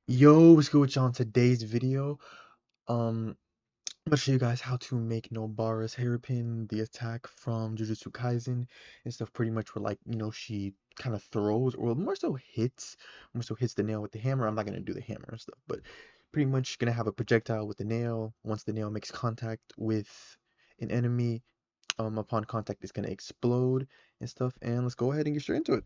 Yo, what's good with y'all in today's video? Um, I'm gonna show you guys how to make Nobara's hairpin, the attack from Jujutsu Kaisen and stuff pretty much where she kind of throws or more so hits the nail with the hammer. I'm not gonna do the hammer and stuff, but pretty much gonna have a projectile with the nail. Once the nail makes contact with an enemy, upon contact it's gonna explode and stuff. And let's go ahead and get straight into it.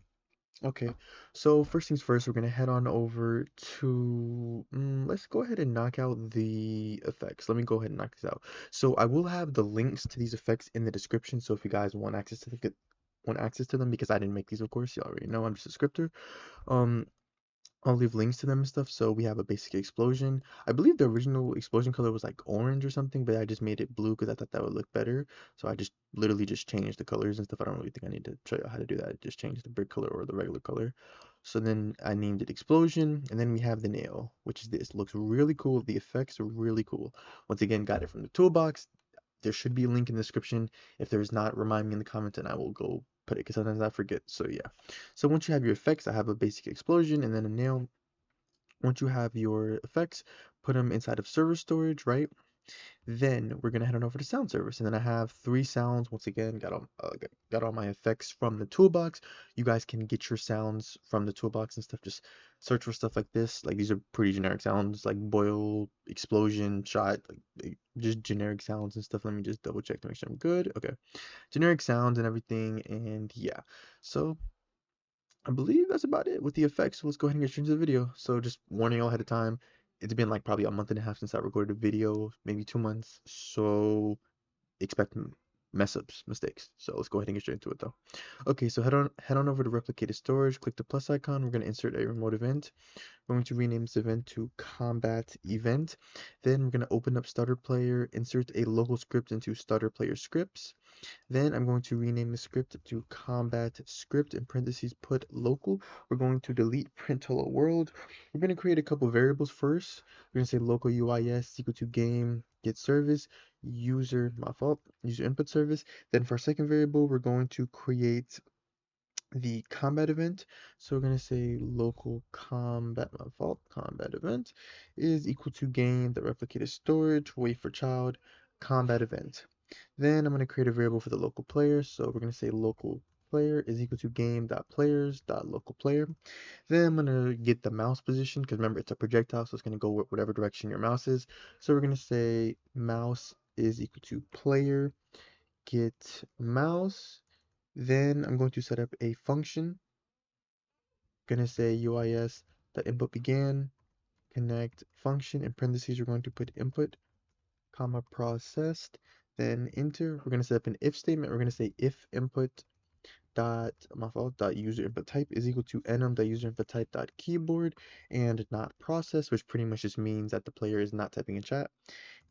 Okay, so first things first, we're gonna head on over to, let's go ahead and knock out the effects. Let me go ahead and knock this out. So I will have the links to these effects in the description. So if you guys want access to them, because I didn't make these, of course, you already know I'm just a scripter. Um, I'll leave links to them and stuff. So we have a basic explosion. I believe the original explosion color was like orange or something, but I just made it blue because I thought that would look better. So I just literally just changed the colors and stuff. I don't really think I need to show you how to do that. Just change the brick color or the regular color. So then I named it explosion, and then we have the nail, which is this. Looks really cool. The effects are really cool. Once again, got it from the toolbox. There should be a link in the description. If there's not, remind me in the comments and I will go put it because sometimes I forget. So yeah. So once you have your effects, I have a basic explosion and then a nail. Once you have your effects, put them inside of server storage, right? Then we're gonna head on over to sound service, and then I have three sounds. Once again, got all my effects from the toolbox. You guys can get your sounds from the toolbox and stuff. Just search for stuff like this. Like these are pretty generic sounds, like boil, explosion, shot, just generic sounds and stuff. Let me just double check to make sure I'm good. Okay, generic sounds and everything, and yeah. So I believe that's about it with the effects. So let's go ahead and get straight into the video. So just warning y'all ahead of time. It's been like probably a month and a half since I recorded a video, maybe 2 months. So expect mess ups, mistakes. So let's go ahead and get straight into it though. Okay, so head on over to replicated storage, click the plus icon. We're gonna insert a remote event. We're going to rename this event to combat event. Then we're gonna open up starter player, insert a local script into starter player scripts. Then I'm going to rename the script to combat script in parentheses put local. We're going to delete print hello world. We're going to create a couple variables first. We're going to say local UIS equal to game get service user input service. Then for our second variable, we're going to create the combat event. So we're going to say local combat event is equal to game that replicated storage wait for child combat event. Then I'm going to create a variable for the local player. So we're going to say local player is equal to game.players.local player. Then I'm going to get the mouse position because remember it's a projectile, so it's going to go whatever direction your mouse is. So we're going to say mouse is equal to player get mouse. Then I'm going to set up a function. Going to say UIS that input began connect function in parentheses. We're going to put input comma processed, then enter. We're going to set up an if statement. We're going to say if input dot user input type is equal to enum dot user input type dot keyboard and not process, which pretty much just means that the player is not typing in chat.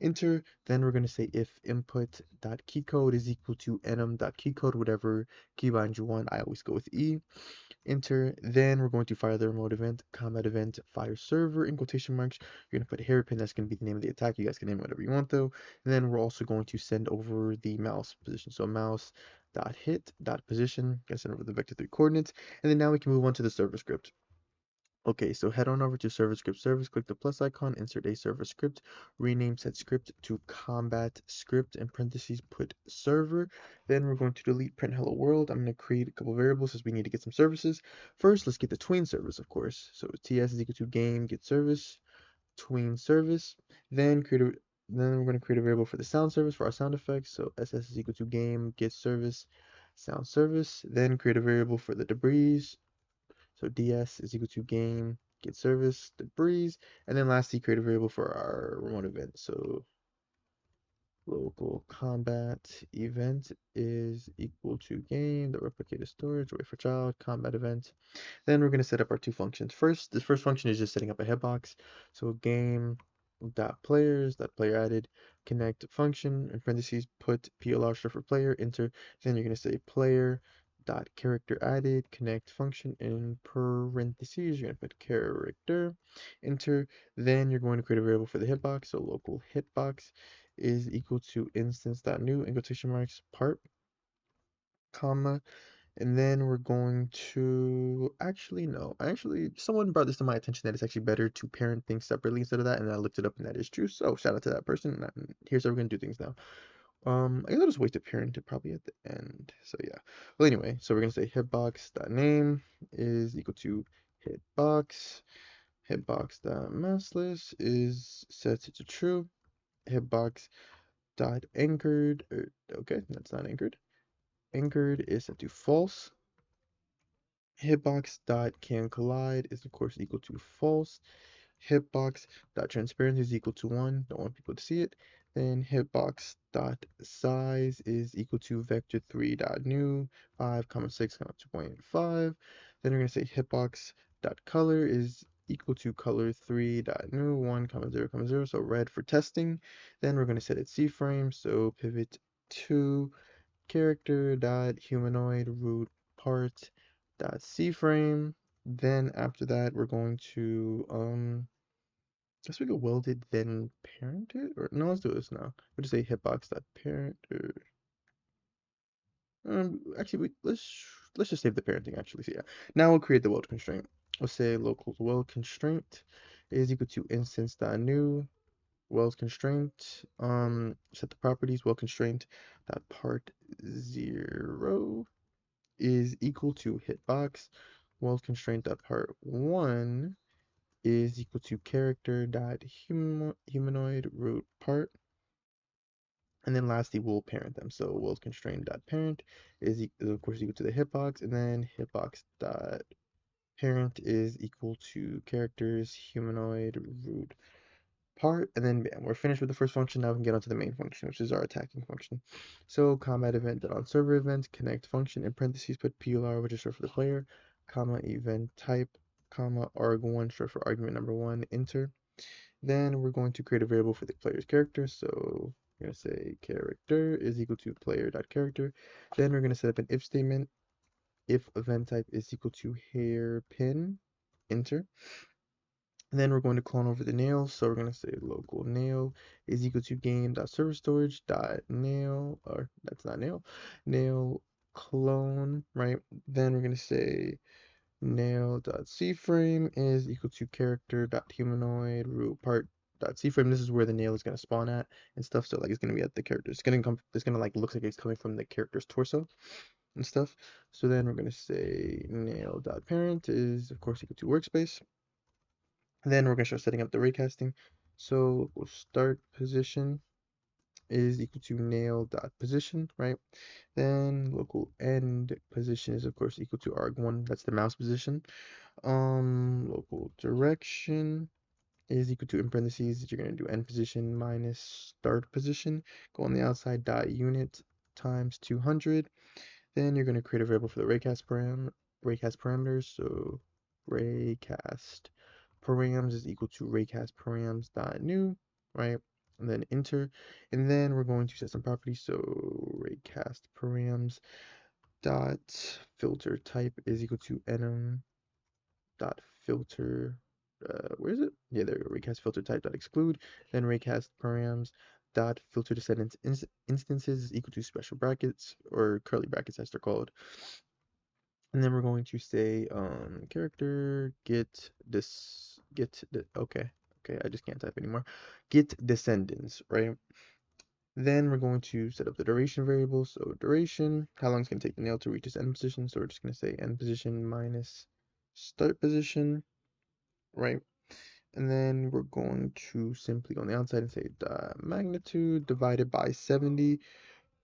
Enter. Then we're going to say if input dot keycode is equal to enum dot keycode, whatever keybind you want. I always go with E. Enter. Then we're going to fire the remote event, combat event, fire server in quotation marks. You're going to put hairpin. That's going to be the name of the attack. You guys can name it whatever you want though. And then we're also going to send over the mouse position. So mouse dot hit dot position. Gonna send over the vector 3 coordinates. And then now we can move on to the server script. Okay, so head on over to server script service, click the plus icon, insert a server script, rename said script to combat script in parentheses, put server. Then we're going to delete print hello world. I'm going to create a couple variables as we need to get some services. First, let's get the tween service, of course. So ts is equal to game get service, tween service. Then then we're going to create a variable for the sound service for our sound effects. So ss is equal to game get service, sound service. Then create a variable for the debris. So ds is equal to game get service debris, and then lastly create a variable for our remote event. So local combat event is equal to game the replicated storage wait for child combat event. Then we're going to set up our two functions. First, this first function is just setting up a hitbox. So game dot players dot player added connect function in parentheses put plr short for player enter. Then you're going to say player dot character added connect function in parentheses. You're going to put character enter. Then you're going to create a variable for the hitbox. So local hitbox is equal to instance dot new in quotation marks part comma And then we're going to actually no, actually someone brought this to my attention that it's actually better to parent things separately instead of that, and I looked it up and that is true. So shout out to that person. And here's how we're gonna do things now. I guess I'll just wait to parent it probably at the end. So yeah. Well, anyway, so we're gonna say hitbox.name is equal to hitbox. Hitbox.massless is set to true. Hitbox.anchored, okay, that's not anchored. Anchored is set to false. Hitbox.canCollide is of course equal to false. Hitbox.transparency is equal to 1. Don't want people to see it. Then hitbox.size is equal to vector3.new 5, 6, 2.5. Then we're going to say hitbox.color is equal to color3.new 1, 0, 0, so red for testing. Then we're going to set it C-frame, so pivot to character dot humanoid root part dot C-frame. Then after that, we're going to guess we go welded then parent it, or no, let's do this now. We'll just say hitbox dot parent or actually let's just save the parenting actually. So yeah, now we'll create the weld constraint. We'll say local weld constraint is equal to instance dot new weld constraint. Set the properties weld constraint dot part 0 is equal to hitbox. Weld constraint dot part 1 is equal to character dot humanoid root part. And then lastly, we'll parent them. So weld constraint dot parent is of course equal to the hitbox, and then hitbox dot parent is equal to characters humanoid root part, and then bam, we're finished with the first function. Now we can get onto the main function, which is our attacking function. So combat event dot on server event connect function in parentheses put PLR, which is short for the player, comma event type, comma arg1 short for argument number 1, enter. Then we're going to create a variable for the player's character. So we're going to say character is equal to player dot character. Then we're going to set up an if statement. If event type is equal to hairpin, enter. And then we're going to clone over the nail. So we're going to say local nail is equal to game.server storage dot nail, or that's not nail, nail clone, right? Then we're going to say nail.cframe is equal to character.humanoid root part.cframe. This is where the nail is going to spawn at and stuff. So like it's going to be at the character. It's going to like looks like it's coming from the character's torso and stuff. So then we're going to say nail.parent is of course equal to workspace. And then we're going to start setting up the raycasting. So we'll start position is equal to nail.position, right? Then local end position is of course equal to arg1, that's the mouse position. Local direction is equal to, in parentheses, you're going to do end position minus start position. Go on the outside dot unit times 200. Then you're going to create a variable for the raycast parameters. So raycast params is equal to raycast params dot new, right? And then enter. And then we're going to set some properties. So raycast params dot filter type is equal to enum dot filter, where is it? Yeah, there we go. Raycast filter type dot exclude. Then raycast params dot filter descendants instances is equal to special brackets or curly brackets as they're called. And then we're going to say character okay, I just can't type anymore. Get descendants, right? Then we're going to set up the duration variable. So duration, how long it's going to take the nail to reach its end position. So we're just going to say end position minus start position, right? And then we're going to simply go on the outside and say the magnitude divided by 70.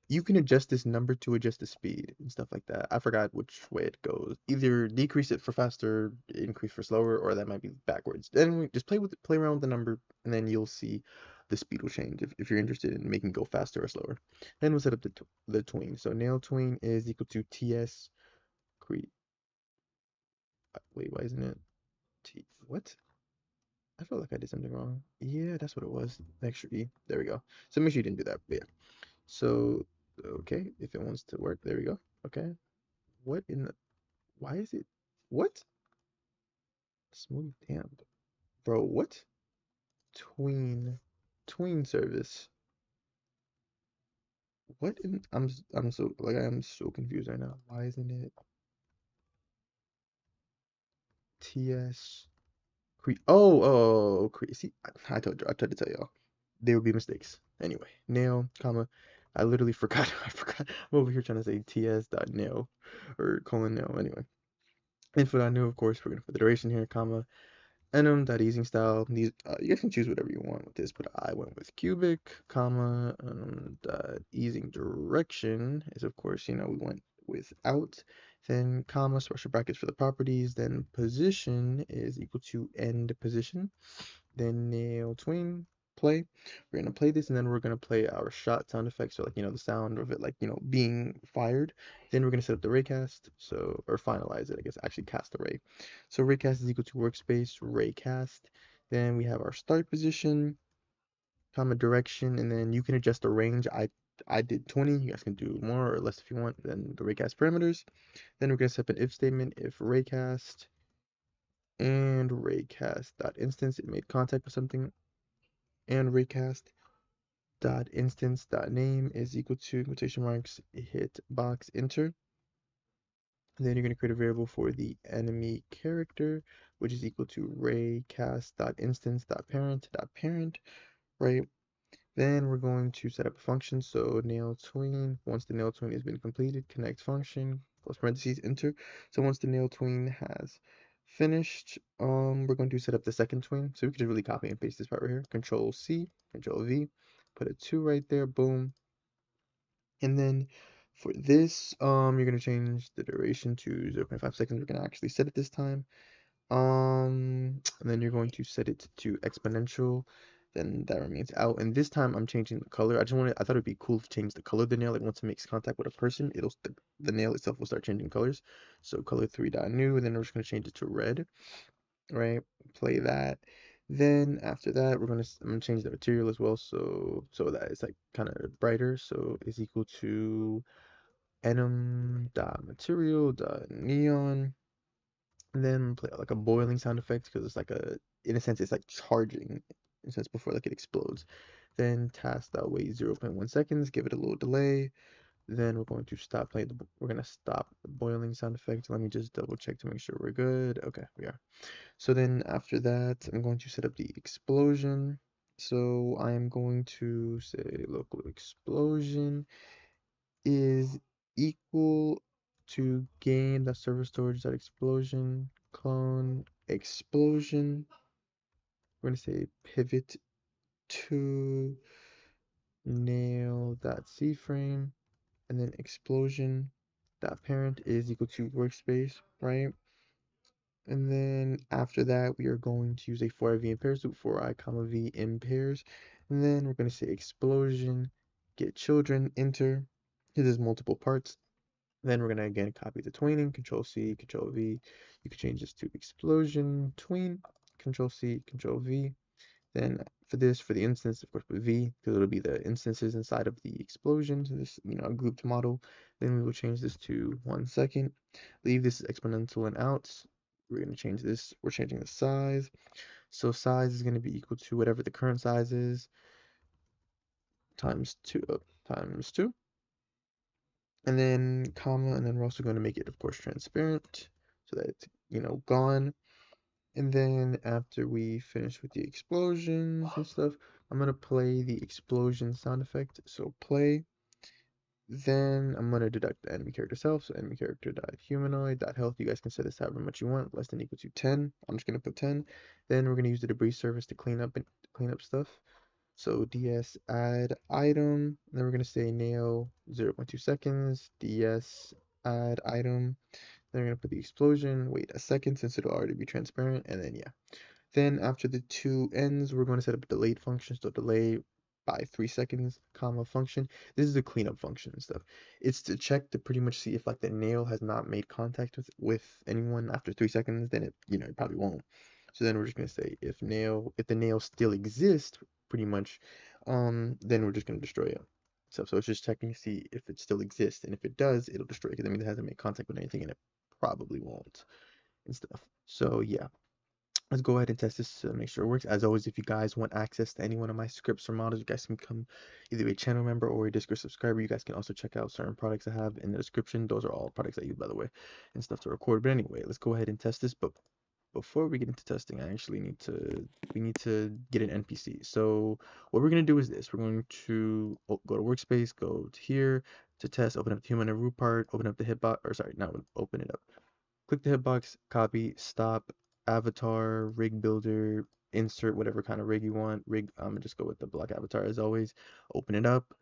You can adjust this number to adjust the speed and stuff like that. I forgot which way it goes. Either decrease it for faster, increase for slower, or that might be backwards. Anyway, just play around with the number, and then you'll see the speed will change if you're interested in making it go faster or slower. Then we'll set up the tween. So nail tween is equal to ts cre wait, why isn't it what? I feel like I did something wrong. Yeah, that's what it was. Extra E. There we go. So make sure you didn't do that. But yeah. So okay, if it wants to work, there we go. Okay. What in the why is it what? Smooth damp. Bro, what? Tween. Tween service. what in, I'm so like I am so confused right now. Why isn't it TS see, I tried to tell y'all. There would be mistakes. Anyway, nail, comma. I literally forgot. I forgot. I'm over here trying to say ts dot nail or colon nail. Anyway, info dot new. Of course, we're gonna put the duration here, comma. Enum dot easing style. These you guys can choose whatever you want with this, but I went with cubic, comma. Dot easing direction is of course we went without. Then comma special brackets for the properties. Then position is equal to end position. Then nail tween play. We're gonna play this and then we're gonna play our shot sound effects, so like the sound of it like being fired. Then we're gonna set up the raycast, so or finalize it, I guess, actually cast the ray. So raycast is equal to workspace raycast. Then we have our start position, comma direction, and then you can adjust the range. I did 20, you guys can do more or less if you want. Then the raycast parameters. Then we're gonna set up an if statement if raycast and raycast dot instance it made contact with something, and raycast dot instance dot name is equal to quotation marks hit box enter. And then you're going to create a variable for the enemy character, which is equal to raycast dot instance dot parent, right? Then we're going to set up a function. So nail tween, once the nail tween has been completed, connect function, close parentheses, enter. So once the nail tween has finished, we're going to set up the second tween. So we could just really copy and paste this part right here. Control C, Control V, put a 2 right there, boom. And then for this, you're gonna change the duration to 0.5 seconds. We're gonna actually set it this time. And then you're going to set it to exponential. Then that remains out. And this time I'm changing the color. I thought it'd be cool to change the color of the nail. Like once it makes contact with a person, the nail itself will start changing colors. So color 3 dot new, and then we're just gonna change it to red, right? Play that. Then after that, I'm gonna change the material as well, so that it's like kind of brighter. So is equal to enum dot material dot neon. And then play like a boiling sound effect because it's like in a sense, it's like charging in a sense before like it explodes. Then task that wait 0.1 seconds, give it a little delay. Then we're going to stop playing we're gonna stop the boiling sound effect. Let me just double check to make sure we're good. Okay, we are. So then after that, I'm going to set up the explosion. So I'm going to say local explosion is equal to game that server storage that explosion clone explosion. We're gonna say pivot to nail that C frame, and then explosion that parent is equal to workspace, right? And then after that, we are going to use a for v in pairs, so for I comma v in pairs. And then we're going to say explosion, get children, enter. This is multiple parts. Then we're going to again copy the tweening, control C, control V. You can change this to explosion, tween, control C, control V. Then for this, for the instance, of course, put V, because it'll be the instances inside of the explosion, so this, grouped model. Then we will change this to 1 second. Leave this exponential and out. We're going to change this. We're changing the size. So size is going to be equal to whatever the current size is times 2, times 2. And then comma, and then we're also going to make it, of course, transparent so that it's, gone. And then after we finish with the explosions and stuff, I'm gonna play the explosion sound effect. So play. Then I'm gonna deduct the enemy character self. So enemy character dot humanoid dot health. You guys can set this however much you want, less than equal to 10. I'm just gonna put 10. Then we're gonna use the debris service to clean up stuff. So ds add item. Then we're gonna say nail 0.2 seconds. Ds add item. Then we're gonna put the explosion. Wait a second since it'll already be transparent. And then yeah. Then after the two ends, we're going to set up a delayed function. So delay by 3 seconds, comma function. This is a cleanup function and stuff. It's to check to pretty much see if like the nail has not made contact with anyone after 3 seconds, then it probably won't. So then we're just gonna say if the nail still exists, pretty much, then we're just gonna destroy it. So it's just checking to see if it still exists, and if it does, it'll destroy it because that means it hasn't made contact with anything, and it probably won't and stuff. So yeah. let's go ahead and test this to make sure it works. As always, if you guys want access to any one of my scripts or models, you guys can become either a channel member or a Discord subscriber. You guys can also check out certain products I have in the description. Those are all products I use, by the way, and stuff to record. But anyway, let's go ahead and test this. But before we get into testing, we need to get an NPC. So what we're gonna do is this. We're going to go to workspace, go to here to test, open up the human and root part, open up the hitbox, or sorry, not open it up. Click the hitbox, copy, stop, avatar, rig builder, insert whatever kind of rig you want. Rig, I'm gonna just go with the black avatar as always. Open it up,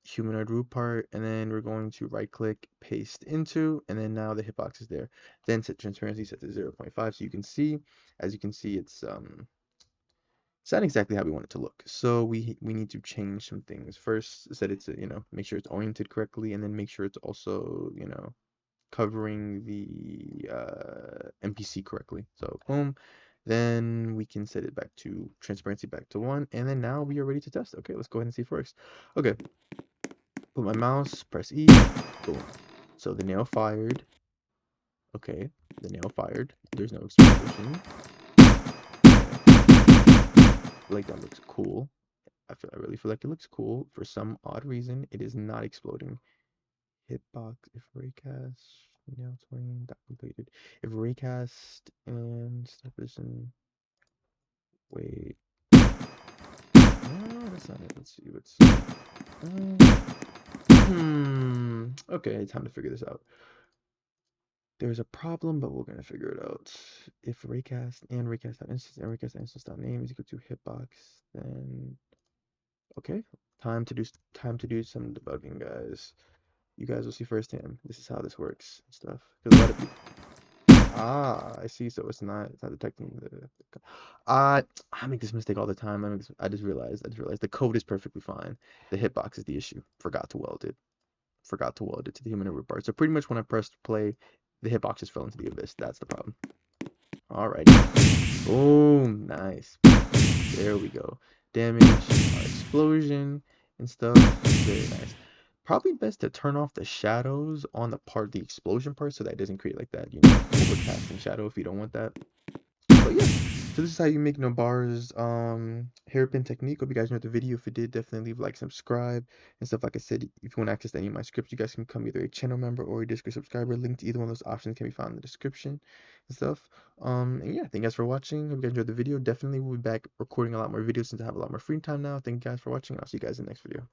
humanoid root part, and then we're going to right click, paste into, and then now the hitbox is there. Then set transparency set to 0.5 so you can see. As you can see, it's not exactly how we want it to look. So we need to change some things. First, set it to, make sure it's oriented correctly, and then make sure it's also, covering the NPC correctly. So boom, then we can set it back to transparency back to 1, and then now we are ready to test. Okay, let's go ahead and see if it works. Okay, put my mouse, press E, boom. So the nail fired. Okay, the nail fired. There's no explosion. I like that looks cool. I really feel like it looks cool. For some odd reason, it is not exploding. Hitbox if raycast nail twin that completed. If raycast and step is in wait. No, that's not it. Let's see what's okay, time to figure this out. There's a problem, but we're gonna figure it out. If raycast.instance and raycast.instance.name is equal to hitbox, then okay. Time to do some debugging, guys. You guys will see firsthand. This is how this works and stuff. Because a lot of people. Ah, I see. So it's not detecting the. I make this mistake all the time. I just realized the code is perfectly fine. The hitbox is the issue. Forgot to weld it. Forgot to weld it to the human root part. So pretty much when I pressed play, the hitbox just fell into the abyss. That's the problem. Alrighty. Boom. Nice. There we go. Damage, explosion, and stuff. Very nice. Probably best to turn off the shadows on the explosion part, so that it doesn't create like that, overcasting shadow if you don't want that. But yeah, so this is how you make Nobara's hairpin technique. Hope you guys enjoyed the video. If you did, definitely leave a like, subscribe, and stuff. Like I said, if you want access to any of my scripts, you guys can become either a channel member or a Discord subscriber. Link to either one of those options can be found in the description and stuff. And yeah, thank you guys for watching. Hope you guys enjoyed the video. Definitely will be back recording a lot more videos since I have a lot more free time now. Thank you guys for watching. I'll see you guys in the next video.